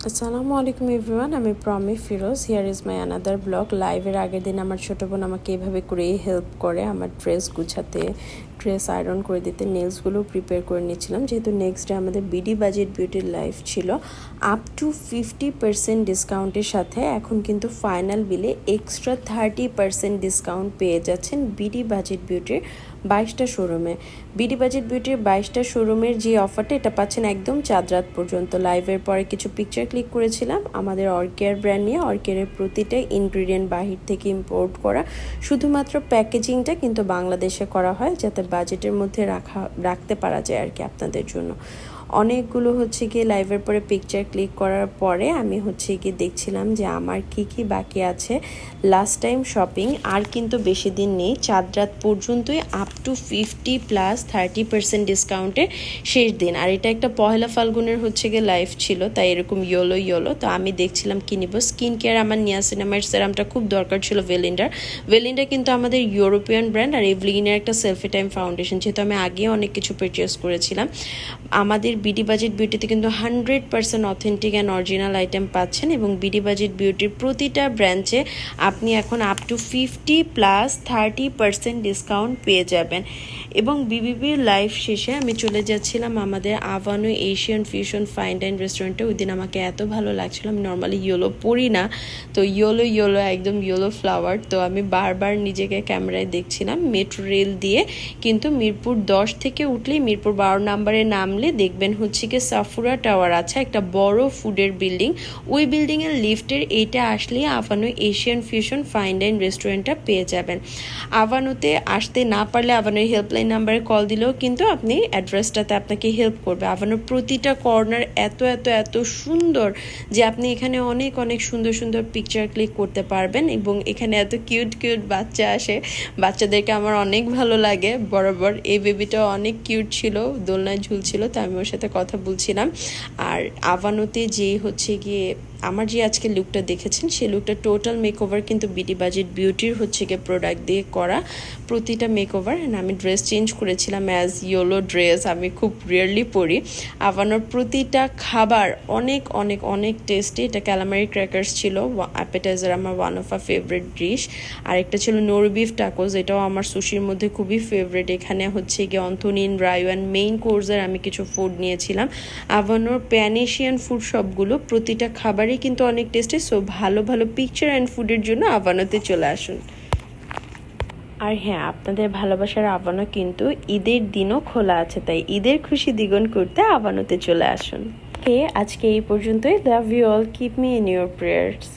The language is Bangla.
আসসালামু আলাইকুম এভরিওয়ান, আমি Promi Firoz. Here is my another blog. লাইভের আগের দিন আমার ছোটো বোন আমাকে এভাবে করেই হেল্প করে আমার ড্রেস গুছাতে, ড্রেস আয়রন করে দিতে, নেলসগুলো প্রিপেয়ার করে নিচ্ছিলাম, যেহেতু নেক্সট ডে আমাদের বিডি বাজেট বিউটির লাইভ ছিল। আপ টু 50% ডিসকাউন্টের সাথে এখন কিন্তু ফাইনাল বিলে এক্সট্রা 30% ডিসকাউন্ট পেয়ে যাচ্ছেন বিডি বাজেট বিউটির 22টা শোরুমে। বিডি বাজেট বিউটির 22টা শোরুমের যে অফারটা, এটা পাচ্ছেন একদম চাঁদ রাত পর্যন্ত। লাইভের পরে কিছু পিকচার ক্লিক করেছিলাম আমাদের অর্কেয়ার ব্র্যান্ড নিয়ে। অর্কেয়ারের প্রতিটা ইনগ্রিডিয়েন্ট বাহির থেকে ইম্পোর্ট করা, শুধুমাত্র প্যাকেজিংটা কিন্তু বাংলাদেশে করা হয়, যাতে বাজেটের মধ্যে রাখতে পারা যায় আর কি আপনাদের জন্য। অনেকগুলো হচ্ছে গিয়ে লাইভের পরে পিকচার ক্লিক করার পরে আমি হচ্ছে গিয়ে দেখছিলাম যে আমার কি বাকি আছে লাস্ট টাইম শপিং। আর কিন্তু বেশি দিন নেই, চাঁদ রাত পর্যন্তই আপ টু 50+30% ডিসকাউন্টের শেষ দিন। আর এটা একটা পহেলা ফাল্গুনের হচ্ছে গিয়ে লাইভ ছিল, তাই এরকম ইয়েলো। তো আমি দেখছিলাম কি নিব। স্কিন কেয়ার আমার নিয়াসিনামাইড সেরামটা খুব দরকার ছিল ভেলিন্ডার কিন্তু আমাদের ইউরোপিয়ান ব্র্যান্ড। আর এভলিনের একটা সেলফি টাইম ফাউন্ডেশন, যেহেতু আমি আগে অনেক কিছু পারচেস করেছিলাম। আমাদের বিডি বাজেট বিউটিতে কিন্তু 100% অথেন্টিক অ্যান্ড অরিজিনাল আইটেম পাচ্ছেন, এবং বিডি বাজেট বিউটির প্রতিটা ব্রাঞ্চে আপনি এখন আপ টু 50+30% ডিসকাউন্ট পেয়ে যাবেন। এবং বিবিবির লাইভ শেষে আমি চলে যাচ্ছিলাম আমাদের আভানো এশিয়ান ফিউশন ফাইন ডাইন রেস্টুরেন্টে। ওই দিন আমাকে এত ভালো লাগছিল, আমি নর্মালি ইয়েলো পরি না, তো ইয়েলো একদম ইয়েলো ফ্লাওয়ার। তো আমি বারবার নিজেকে ক্যামেরায় দেখছিলাম। মেট্রো রেল দিয়ে কিন্তু মিরপুর 10 থেকে উঠলেই মিরপুর 12 নম্বরে নামলে দেখবেন হচ্ছে কি সাফুরা টাওয়ার আছে, একটা বড় ফুডের বিল্ডিং। ওই বিল্ডিংয়ের লিফটের এইটা আসলেই আভানো এশিয়ান ফিউশন ফাইন ডাইন রেস্টুরেন্টটা পেয়ে যাবেন। আভানোতে আসতে না পারলে আভানোর হেল্পলাইন নাম্বারে কল দিলেও কিন্তু আপনি অ্যাড্রেসটাতে আপনাকে হেল্প করবে। আভানোর প্রতিটা কর্নার এত সুন্দর যে আপনি এখানে অনেক সুন্দর পিকচার ক্লিক করতে পারবেন। এবং এখানে এত কিউট বাচ্চা আসে, বাচ্চাদেরকে আমার অনেক ভালো লাগে বরাবর। এই বেবিটাও অনেক কিউট ছিল, দোলনায় ঝুলছিল, তো আমি ওর সাথে কথা বলছিলাম। আর আভানোতে যে হচ্ছে গিয়ে আমার যে আজকে লুকটা দেখেছেন, সেই লুকটা টোটাল মেকওভার কিন্তু বিডি বাজেট বিউটির হচ্ছে গিয়ে প্রোডাক্ট দিয়ে করা প্রতিটা মেকওভার। অ্যান্ড আমি ড্রেস চেঞ্জ করেছিলাম অ্যাজ ইয়েলো ড্রেস, আমি খুব রিয়ারলি পরি। আভানোর প্রতিটা খাবার অনেক টেস্টি। এটা ক্যালামারি ক্র্যাকার্স ছিল অ্যাপেটাইজার, আমার one of a favourite dish. আর একটা ছিল নোর বিফ টাকোস, এটাও আমার সুশির মধ্যে খুবই ফেভারিট। এখানে হচ্ছে গিয়ে অন্থনিন রায়ওয়ান মেইন কোর্সের আমি কিছু ফুড নিয়েছিলাম। আভানোর প্যান এশিয়ান ফুড সবগুলো প্রতিটা খাবারই কিন্তু অনেক টেস্টি। সো ভালো পিকচার অ্যান্ড ফুডের জন্য আভানোতে চলে আসুন। আর হ্যাঁ, আপনাদের ভালোবাসার আভানো কিন্তু ঈদের দিনও খোলা আছে, তাই ঈদের খুশি দ্বিগুণ করতে আভানোতে চলে আসুন। আজকে এই পর্যন্তই। Love you all, keep me in your prayers.